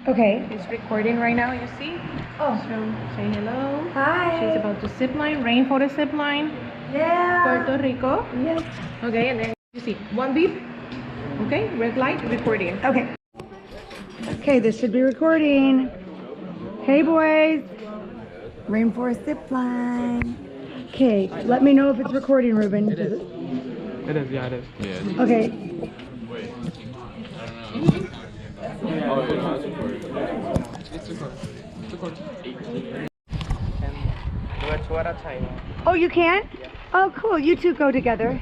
Okay. She's recording right now, you see? Oh. So say hello. Hi. She's about to zipline, Rainforest zipline. Yeah. Puerto Rico. Yes. Okay, and then you see one beep. Okay, red light, recording. Okay. Okay, this should be recording. Hey boys. Rainforest Zipline. Okay, let me know if it's recording, Ruben. It is, yeah, it is. Yeah. Okay. Oh, yeah, it's recording. It's recording. And do it two at a time. Oh, you can? Oh, cool. You two go together.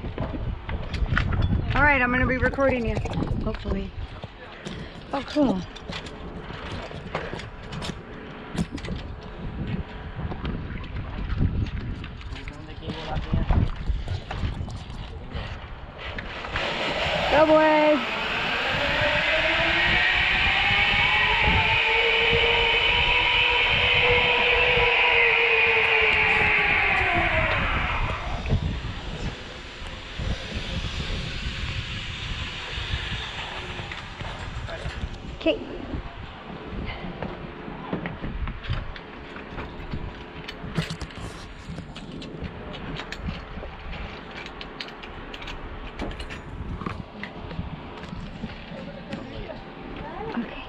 All right, I'm going to be recording you. Hopefully. Oh, cool. Go, boys. Okay. Okay.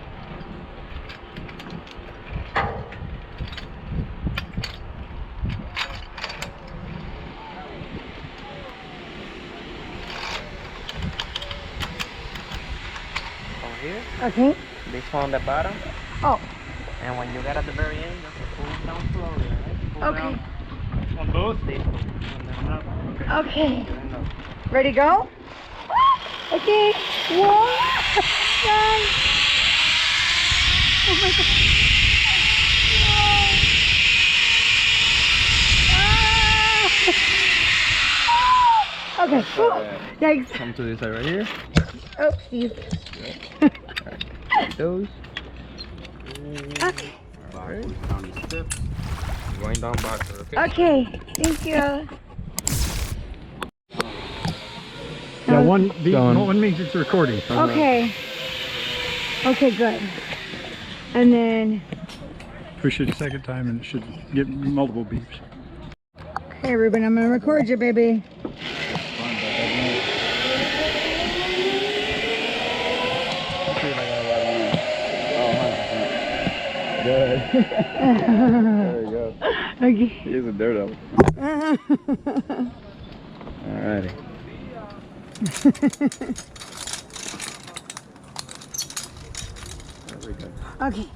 Over here. Okay. This one on the bottom. Oh, And when you get at the very end, just pull down slowly, right? Pull okay. down on both. On the top. Okay. Ready to go? Okay. Whoa. Nice. Oh my God. Ah. Okay. Cool. Thanks. Come to this side right here. Oh, geez. Those. Okay. Going down back, okay? Okay. Thank you. Yeah, one Done. means it's recording. Okay. Okay, good. And then, Push it a second time and it should get multiple beeps. hey Ruben, I'm gonna record you, baby. Good. There you go. Okay. He is a daredevil. Alrighty. Very good. Okay.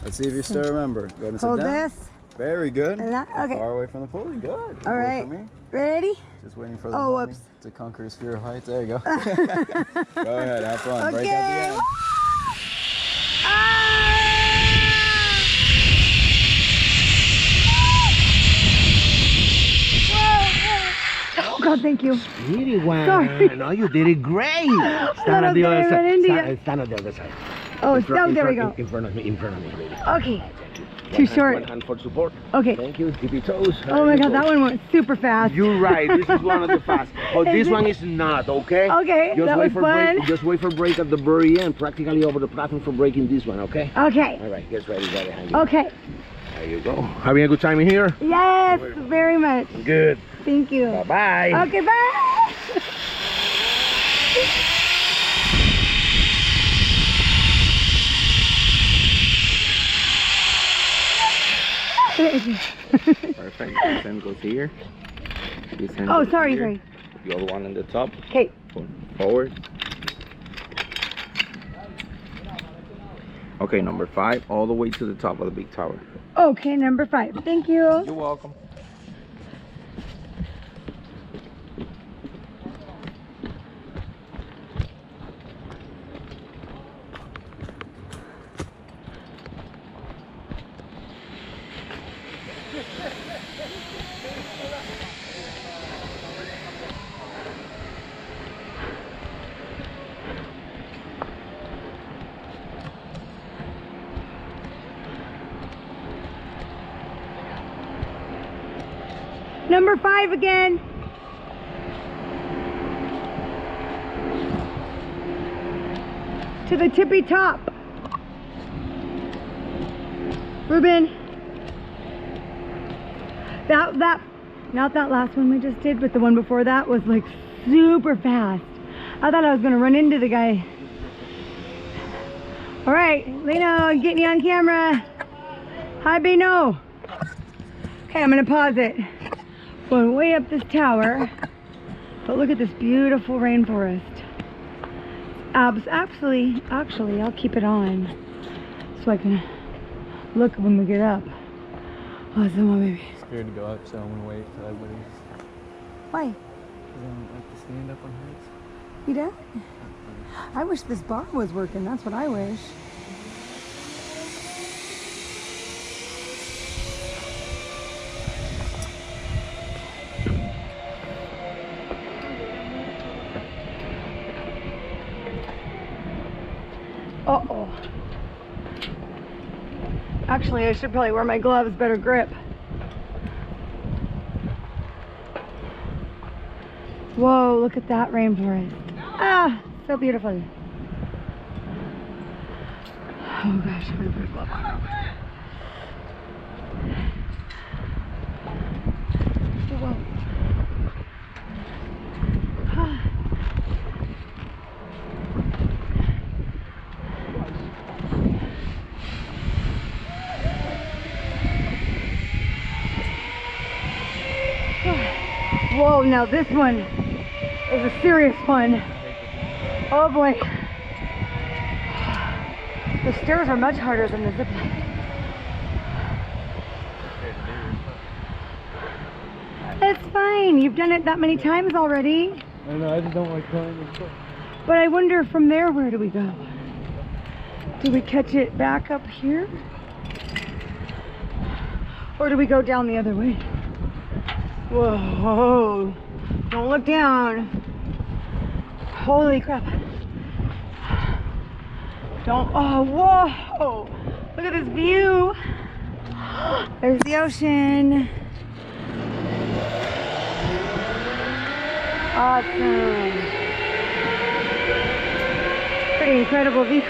Let's see if you still remember. Go ahead and sit Hold down. this. Very good. And that. Okay. Far away from the pulley. Good. All Away right. from me. Ready? Just waiting for the Oh, pony whoops. to conquer his fear of heights. There you go. Go ahead. Have fun. Break out the Okay. end. Oh God, thank you. Really one. Sorry. No, you did it great. Stand on the other side. Stand on the other side. Oh, there we go. In front of me, baby. Okay. Too short. One hand for support. Okay. Thank you. Tippy toes. Oh my God, that one went super fast. You're right. This is one of the fast. But this one is not, okay? Okay, that was fun. Just wait for break at the very end, practically over the platform for breaking this one, okay? Okay. All right, get ready right behind you. Okay. There you go. Having a good time in here? Yes, very much. Good. Thank you. Bye-bye. Okay, bye. Perfect. This end goes here. This end Oh, goes sorry, here. sorry. The other one on the top. Okay. Forward. Okay, number 5, all the way to the top of the big tower. Okay, number 5. Thank you. You're welcome. Number 5 again. To the tippy top. Ruben. Not that last one we just did, but the one before that was like super fast. I thought I was gonna run into the guy. All right, Leno, getting you on camera. Hi, Bino. Okay, I'm gonna pause it. Going way up this tower, but look at this beautiful rainforest. Actually, I'll keep it on so I can look when we get up. Oh, it's my baby. Scared to go up, so I'm gonna wait till everybody. Why? Because I don't like to stand up on heights. You don't? I wish this bar was working. That's what I wish. Uh-oh. Actually, I should probably wear my gloves, better grip. Whoa, look at that rainforest. Ah, so beautiful. Oh gosh, I'm gonna put a glove on. Whoa. Whoa, now this one is a serious one. Oh boy. The stairs are much harder than the zipline. It's fine. You've done it that many times already. I know, I just don't like climbing. But I wonder from there, where do we go? Do we catch it back up here? Or do we go down the other way? Whoa, don't look down. Holy crap. Don't, oh, whoa. Look at this view. There's the ocean. Awesome. Pretty incredible view.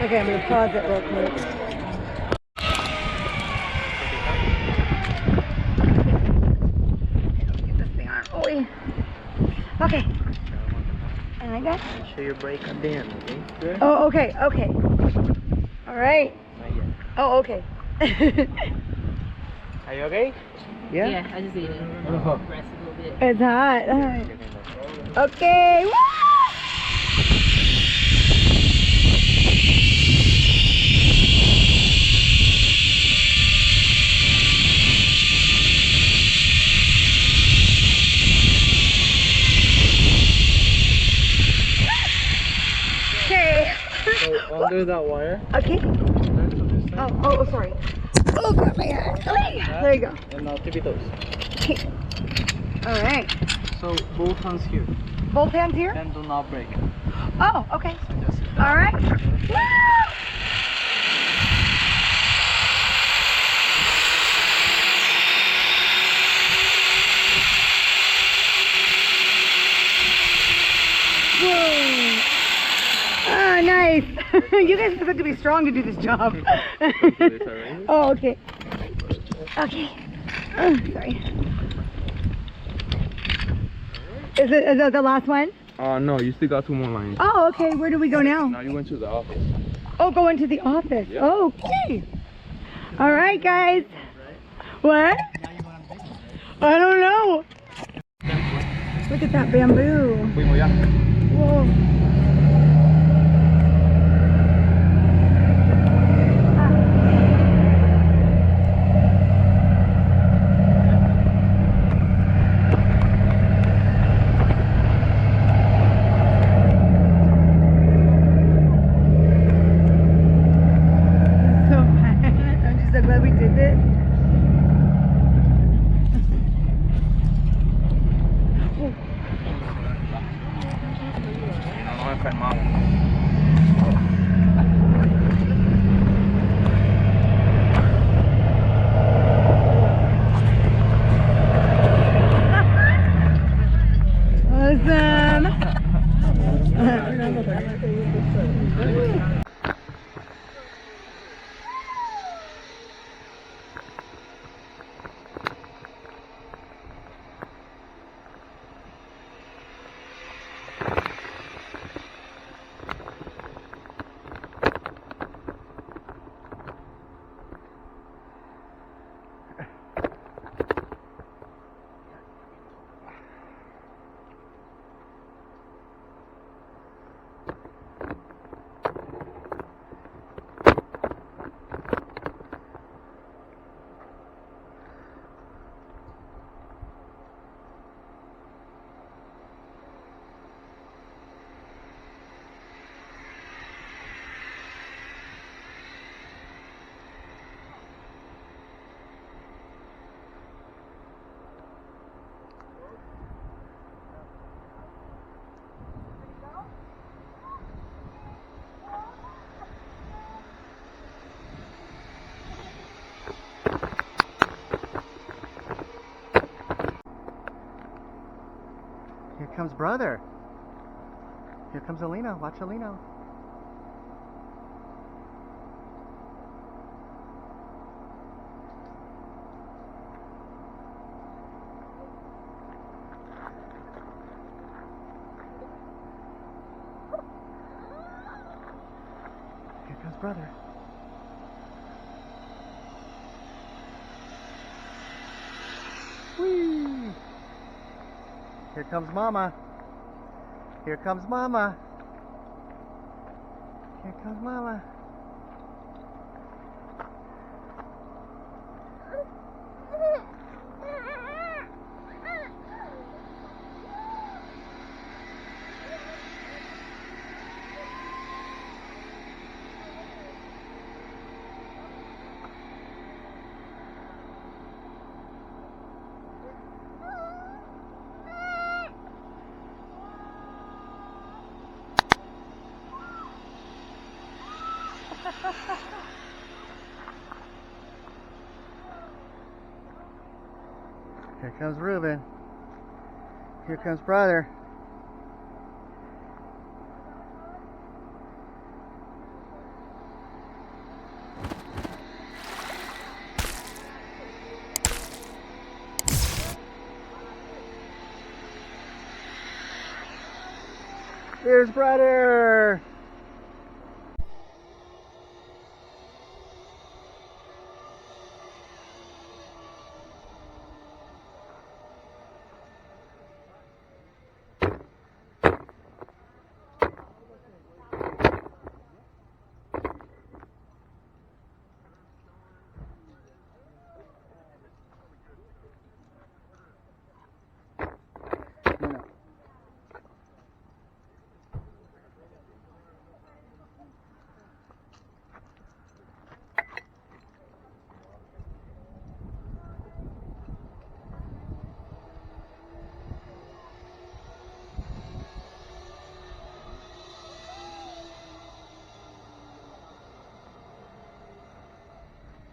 Okay, I'm gonna pause it real quick. Get this thing on. Oh, okay. And like that? Show your brake at the end, okay? Oh, okay, okay. All right. Not yet. Oh, okay. Are you okay? Yeah? Yeah, I just need to rest a little bit. It's hot. All right. Okay. Woo! Under that wire. Okay. Oh, sorry. Oh, got my hand. There you go. And now tip toes. Okay. All right. So both hands here. Both hands here? And do not break. Oh, okay. So just All right. Woo! Whoa. Ah, nice. You guys have to be strong to do this job. Oh, okay. Okay. Sorry. Is it the last one? no, you still got 2 more lines. Oh, okay. Where do we go now? Now you went to the office. Oh, go into the office. Yep. Okay. All right, guys. What? I don't know. Look at that bamboo. Fuimos ya. Whoa. So glad we did this. No me enfermamos. Awesome. Here comes brother. Here comes Alina. Watch Alina. Here comes brother. Whee! Here comes mama. Here comes mama. Here comes mama. Here comes Reuben. Here comes brother. Here's brother.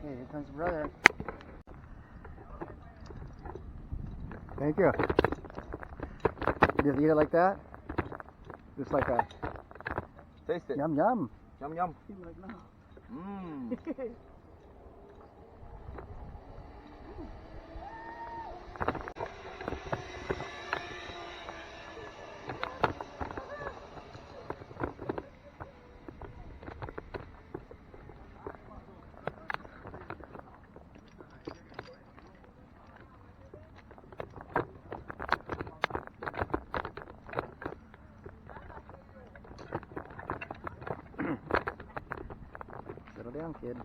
Hey, here comes brother. Thank you. Just eat it like that? Just like a Taste it. yum yum. Yum yum. Mmm. Settle down, kid.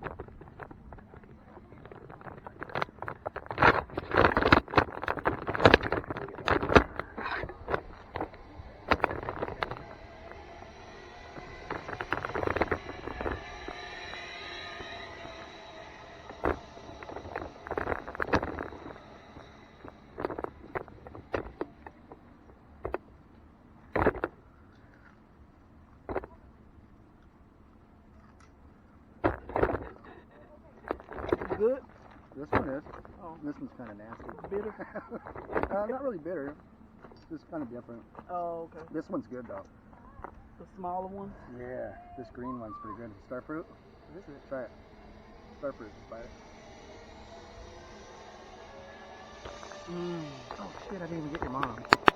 Good. This one is. Oh. This one's kind of nasty. Bitter? Not really bitter. It's just kind of different. Oh, okay. This one's good though. The smaller one? Yeah, this green one's pretty good. Star fruit? This is it. Try it. Star fruit, just bite it. Oh shit, I didn't even get your mom.